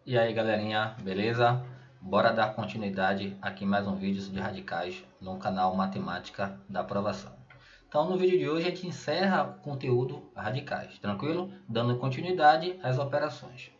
E aí galerinha, beleza? Bora dar continuidade aqui em mais um vídeo de radicais no canal Matemática da Aprovação. Então no vídeo de hoje a gente encerra o conteúdo radicais, tranquilo? Dando continuidade às operações.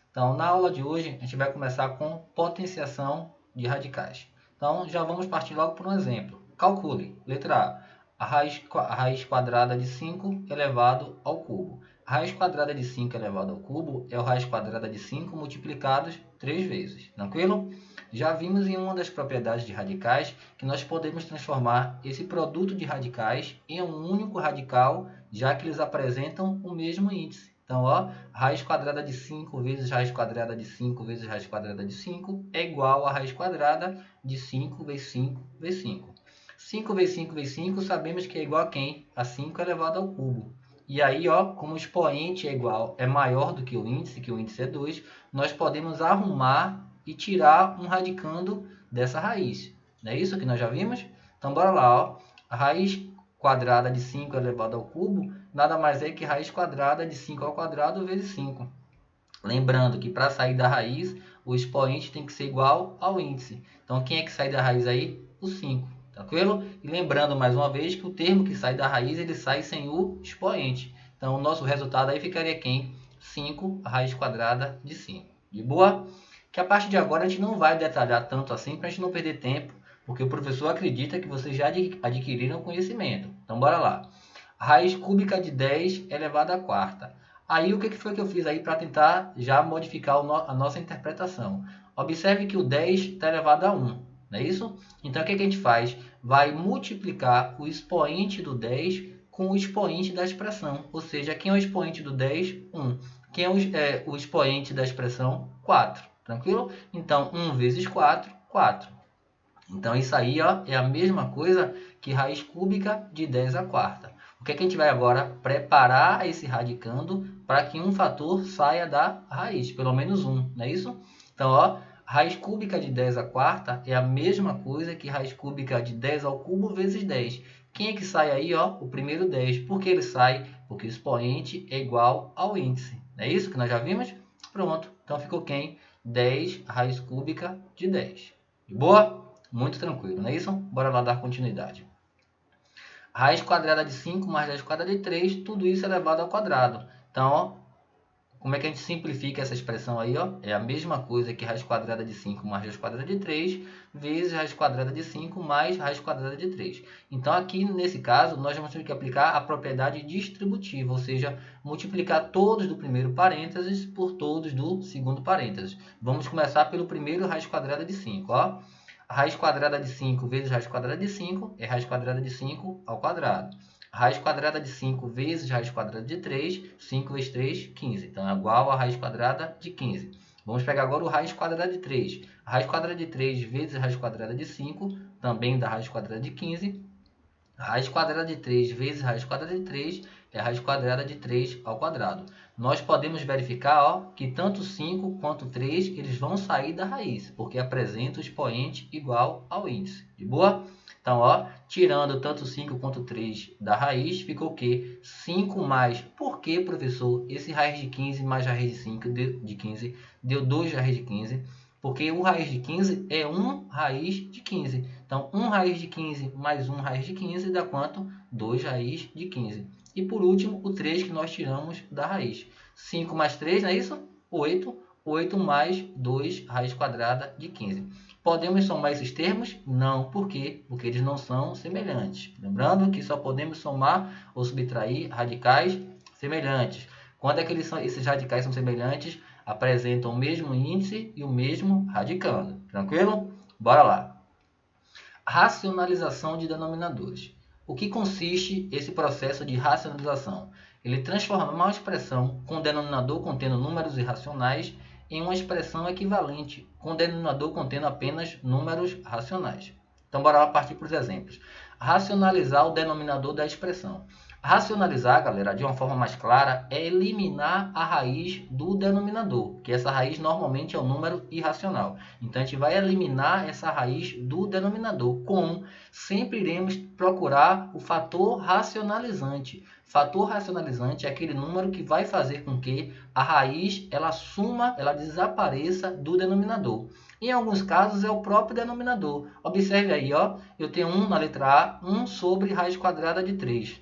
Então na aula de hoje a gente vai começar com potenciação de radicais. Então já vamos partir logo por um exemplo. Calcule, letra A, a raiz quadrada de 5 elevado ao cubo. A raiz quadrada de 5 elevado ao cubo é a raiz quadrada de 5 multiplicados 3 vezes, tranquilo? Já vimos em uma das propriedades de radicais que nós podemos transformar esse produto de radicais em um único radical, já que eles apresentam o mesmo índice. Então, ó, raiz quadrada de 5 vezes raiz quadrada de 5 vezes raiz quadrada de 5 é igual a raiz quadrada de 5 vezes 5 vezes 5. 5 vezes 5 vezes 5 sabemos que é igual a quem? A 5 elevado ao cubo. E aí, ó, como o expoente é maior do que o índice é 2, nós podemos arrumar e tirar um radicando dessa raiz. Não é isso que nós já vimos? Então, bora lá, ó. A raiz quadrada de 5 elevado ao cubo nada mais é que raiz quadrada de 5 ao quadrado vezes 5. Lembrando que para sair da raiz, o expoente tem que ser igual ao índice. Então, quem é que sai da raiz aí? O 5. Tranquilo? E lembrando mais uma vez que o termo que sai da raiz, ele sai sem o expoente. Então, o nosso resultado aí ficaria quem? 5 raiz quadrada de 5. De boa? Que a partir de agora a gente não vai detalhar tanto assim para a gente não perder tempo, porque o professor acredita que vocês já adquiriram o conhecimento. Então, bora lá. Raiz cúbica de 10 elevado à quarta. Aí o que foi que eu fiz aí para tentar já modificar a nossa interpretação? Observe que o 10 está elevado a 1, não é isso? Então o que a gente faz? Vai multiplicar o expoente do 10 com o expoente da expressão. Ou seja, quem é o expoente do 10? 1. Quem é o expoente da expressão? 4. Tranquilo? Então 1 vezes 4, 4. Então isso aí, ó, é a mesma coisa que raiz cúbica de 10 à quarta. O que a gente vai agora? Preparar esse radicando para que um fator saia da raiz, pelo menos um, não é isso? Então, ó, raiz cúbica de 10 à quarta é a mesma coisa que raiz cúbica de 10 ao cubo vezes 10. Quem é que sai aí? Ó, o primeiro 10. Por que ele sai? Porque o expoente é igual ao índice. Não é isso que nós já vimos? Pronto. Então ficou quem? 10 raiz cúbica de 10. De boa? Muito tranquilo, não é isso? Bora lá dar continuidade. Raiz quadrada de 5 mais raiz quadrada de 3, tudo isso elevado ao quadrado. Então, ó, como é que a gente simplifica essa expressão aí? Ó? É a mesma coisa que raiz quadrada de 5 mais raiz quadrada de 3, vezes raiz quadrada de 5 mais raiz quadrada de 3. Então, aqui nesse caso, nós vamos ter que aplicar a propriedade distributiva, ou seja, multiplicar todos do primeiro parênteses por todos do segundo parênteses. Vamos começar pelo primeiro raiz quadrada de 5. Ó. A raiz quadrada de 5 vezes raiz quadrada de 5 é raiz quadrada de 5 ao quadrado. Raiz quadrada de 5 vezes raiz quadrada de 3, 5 vezes 3, 15. Então, é igual a raiz quadrada de 15. Vamos pegar agora o raiz quadrada de 3. A raiz quadrada de 3 vezes raiz quadrada de 5, também dá raiz quadrada de 15. A raiz quadrada de 3 vezes raiz quadrada de 3 é a raiz quadrada de 3 ao quadrado. Nós podemos verificar, ó, que tanto 5 quanto 3 eles vão sair da raiz, porque apresenta o expoente igual ao índice. De boa? Então, ó, tirando tanto 5 quanto 3 da raiz, ficou o quê? 5 mais. Por que, professor? Esse raiz de 15 mais raiz de 5 de 15 deu 2 raiz de 15. Porque o raiz de 15 é 1 raiz de 15. Então, 1 raiz de 15 mais 1 raiz de 15 dá quanto? 2 raiz de 15. E por último, o 3 que nós tiramos da raiz. 5 mais 3, não é isso? 8. 8 mais 2 raiz quadrada de 15. Podemos somar esses termos? Não. Por quê? Porque eles não são semelhantes. Lembrando que só podemos somar ou subtrair radicais semelhantes. Quando é que esses radicais são semelhantes? Apresentam o mesmo índice e o mesmo radicando. Tranquilo? Bora lá. Racionalização de denominadores. O que consiste esse processo de racionalização? Ele transforma uma expressão com denominador contendo números irracionais em uma expressão equivalente, com denominador contendo apenas números racionais. Então, bora lá partir para os exemplos. Racionalizar o denominador da expressão. Racionalizar, galera, de uma forma mais clara, é eliminar a raiz do denominador, que essa raiz normalmente é um número irracional. Então, a gente vai eliminar essa raiz do denominador. Como? Sempre iremos procurar o fator racionalizante. Fator racionalizante é aquele número que vai fazer com que a raiz ela suma, ela desapareça do denominador. Em alguns casos é o próprio denominador. Observe aí, ó, eu tenho 1 na letra A, 1 sobre raiz quadrada de 3.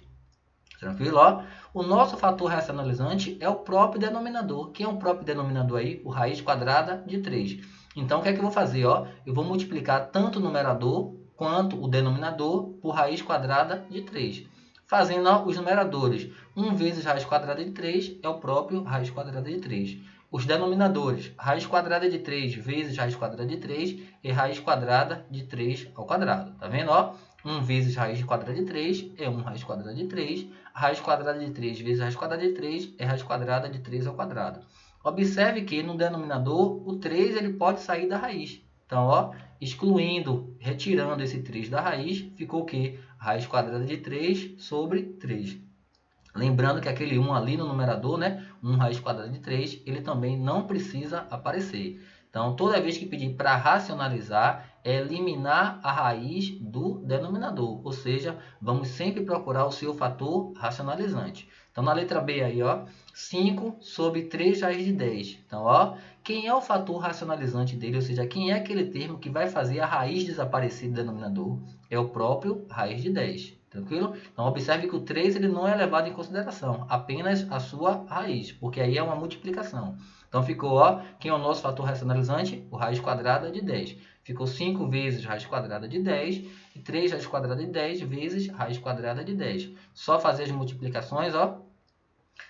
Tranquilo? Ó? O nosso fator racionalizante é o próprio denominador. Quem é o próprio denominador aí? O raiz quadrada de 3. Então, o que é que eu vou fazer? Ó? Eu vou multiplicar tanto o numerador quanto o denominador por raiz quadrada de 3. Fazendo ó, os numeradores. 1 vezes raiz quadrada de 3 é o próprio raiz quadrada de 3. Os denominadores, raiz quadrada de 3 vezes raiz quadrada de 3 é raiz quadrada de 3 ao quadrado. Tá vendo? Ó? 1 vezes raiz quadrada de 3 é 1 raiz quadrada de 3. Raiz quadrada de 3 vezes raiz quadrada de 3 é raiz quadrada de 3 ao quadrado. Observe que no denominador, o 3 ele pode sair da raiz. Então, ó, excluindo, retirando esse 3 da raiz, ficou o quê? Raiz quadrada de 3 sobre 3. Lembrando que aquele 1 ali no numerador, né? 1 raiz quadrada de 3, ele também não precisa aparecer. Então, toda vez que pedir para racionalizar, é eliminar a raiz do denominador. Ou seja, vamos sempre procurar o seu fator racionalizante. Então, na letra B aí, ó, 5 sobre 3 raiz de 10. Então, ó, quem é o fator racionalizante dele? Ou seja, quem é aquele termo que vai fazer a raiz desaparecer do denominador? É o próprio raiz de 10. Tranquilo? Então, observe que o 3 ele não é levado em consideração, apenas a sua raiz, porque aí é uma multiplicação. Então, ficou, ó, quem é o nosso fator racionalizante? O raiz quadrada de 10. Ficou 5 vezes raiz quadrada de 10 e 3 raiz quadrada de 10 vezes raiz quadrada de 10. Só fazer as multiplicações, ó.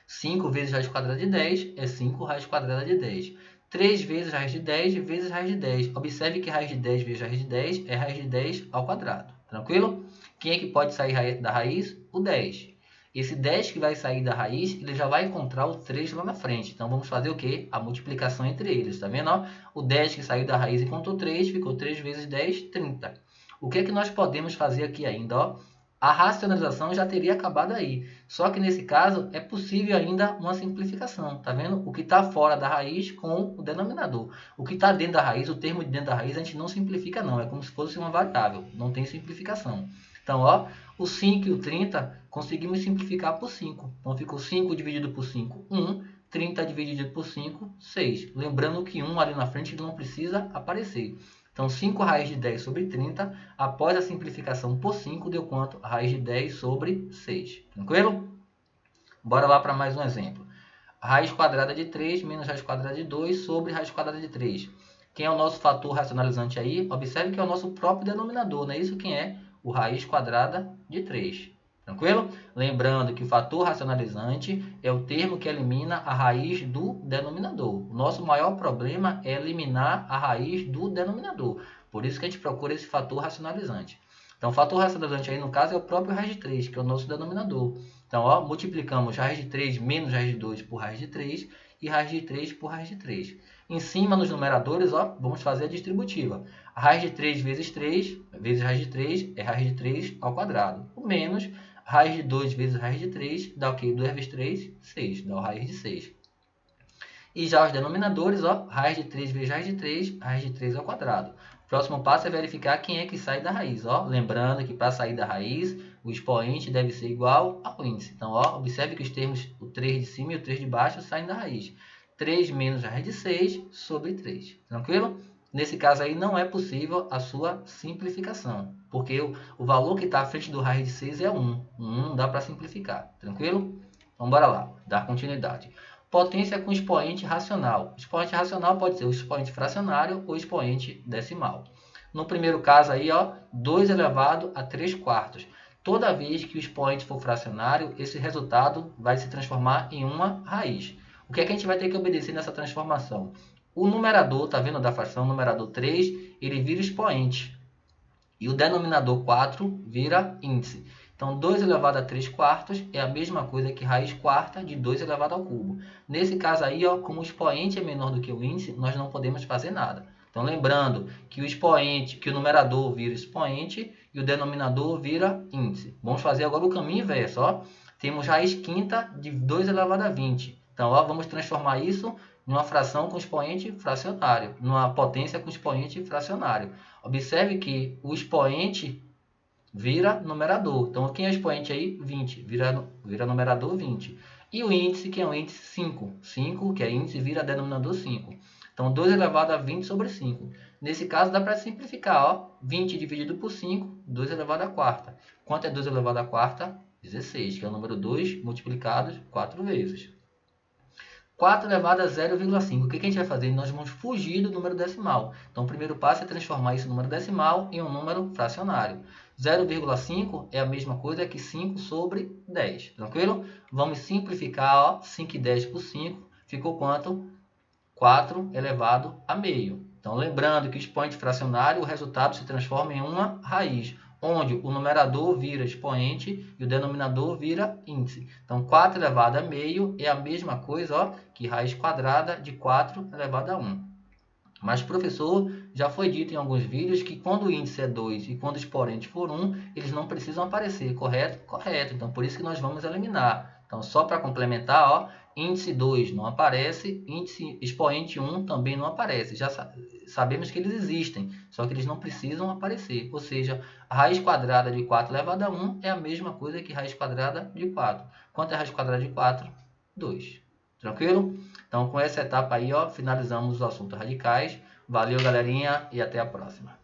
5 vezes raiz quadrada de 10 é 5 raiz quadrada de 10. 3 vezes raiz de 10 vezes raiz de 10. Observe que raiz de 10 vezes raiz de 10 é raiz de 10 ao quadrado. Tranquilo? Quem é que pode sair da raiz? O 10. Esse 10 que vai sair da raiz, ele já vai encontrar o 3 lá na frente. Então, vamos fazer o quê? A multiplicação entre eles. Tá vendo? Ó? O 10 que saiu da raiz encontrou 3, ficou 3 vezes 10, 30. O que é que nós podemos fazer aqui ainda? Ó? A racionalização já teria acabado aí. Só que nesse caso é possível ainda uma simplificação. Tá vendo? O que está fora da raiz com o denominador. O que está dentro da raiz, o termo de dentro da raiz, a gente não simplifica não. É como se fosse uma variável. Não tem simplificação. Então, ó, o 5 e o 30 conseguimos simplificar por 5. Então, ficou 5 dividido por 5, 1. 30 dividido por 5, 6. Lembrando que 1 ali na frente não precisa aparecer. Então, 5 raiz de 10 sobre 30, após a simplificação por 5, deu quanto? Raiz de 10 sobre 6. Tranquilo? Bora lá para mais um exemplo. Raiz quadrada de 3 menos raiz quadrada de 2 sobre raiz quadrada de 3. Quem é o nosso fator racionalizante aí? Observe que é o nosso próprio denominador, não é isso? Quem é? O raiz quadrada de 3. Tranquilo? Lembrando que o fator racionalizante é o termo que elimina a raiz do denominador. O nosso maior problema é eliminar a raiz do denominador. Por isso que a gente procura esse fator racionalizante. Então, o fator racionalizante aí, no caso, é o próprio raiz de 3, que é o nosso denominador. Então, ó, multiplicamos raiz de 3 menos raiz de 2 por raiz de 3 e raiz de 3 por raiz de 3. Em cima, nos numeradores, ó, vamos fazer a distributiva. A raiz de 3 vezes 3 vezes raiz de 3 é raiz de 3 ao quadrado. O menos raiz de 2 vezes raiz de 3 dá o quê? 2 vezes 3, 6. Dá o raiz de 6. E já os denominadores, ó, raiz de 3 vezes raiz de 3 ao quadrado. O próximo passo é verificar quem é que sai da raiz. Ó. Lembrando que para sair da raiz, o expoente deve ser igual ao índice. Então, ó, observe que os termos, o 3 de cima e o 3 de baixo, saem da raiz. 3 menos raiz de 6 sobre 3. Tranquilo? Nesse caso aí, não é possível a sua simplificação, porque o valor que está à frente do raiz de 6 é 1. 1 não dá para simplificar. Tranquilo? Então, bora lá, dar continuidade. Potência com expoente racional. Expoente racional pode ser o expoente fracionário ou expoente decimal. No primeiro caso aí, ó, 2 elevado a 3 quartos. Toda vez que o expoente for fracionário, esse resultado vai se transformar em uma raiz. O que é que a gente vai ter que obedecer nessa transformação? O numerador, tá vendo da fração, o numerador 3, ele vira expoente. E o denominador 4 vira índice. Então, 2 elevado a 3 quartos é a mesma coisa que raiz quarta de 2 elevado ao cubo. Nesse caso aí, ó, como o expoente é menor do que o índice, nós não podemos fazer nada. Então, lembrando que o expoente, que o numerador vira expoente e o denominador vira índice. Vamos fazer agora o caminho inverso, ó. temos raiz quinta de 2 elevado a 20. Então, ó, vamos transformar isso numa fração com expoente fracionário, numa potência com expoente fracionário. Observe que o expoente vira numerador. Então, quem é o expoente aí? 20. Vira numerador 20. E o índice, que é o índice 5. 5, que é índice, vira denominador 5. Então, 2 elevado a 20 sobre 5. Nesse caso, dá para simplificar. Ó, 20 dividido por 5, 2 elevado a quarta. Quanto é 2 elevado a quarta? 16, que é o número 2 multiplicado 4 vezes. 4 elevado a 0,5. O que a gente vai fazer? Nós vamos fugir do número decimal. Então, o primeiro passo é transformar esse número decimal em um número fracionário. 0,5 é a mesma coisa que 5 sobre 10. Tranquilo? Vamos simplificar. Ó, 5 e 10 por 5. Ficou quanto? 4 elevado a meio. Então, lembrando que o expoente fracionário, o resultado se transforma em uma raiz, onde o numerador vira expoente e o denominador vira índice. Então, 4 elevado a meio é a mesma coisa, ó, que raiz quadrada de 4 elevado a 1. Mas, professor, já foi dito em alguns vídeos que quando o índice é 2 e quando o expoente for 1, eles não precisam aparecer, correto? Correto. Então, por isso que nós vamos eliminar. Então, só para complementar, ó, índice 2 não aparece, índice expoente 1 também não aparece. Já sabemos que eles existem, só que eles não precisam aparecer. Ou seja, a raiz quadrada de 4 elevado a 1 é a mesma coisa que raiz quadrada de 4. Quanto é a raiz quadrada de 4? 2. Tranquilo? Então, com essa etapa aí, ó, finalizamos o assunto radicais. Valeu, galerinha, e até a próxima.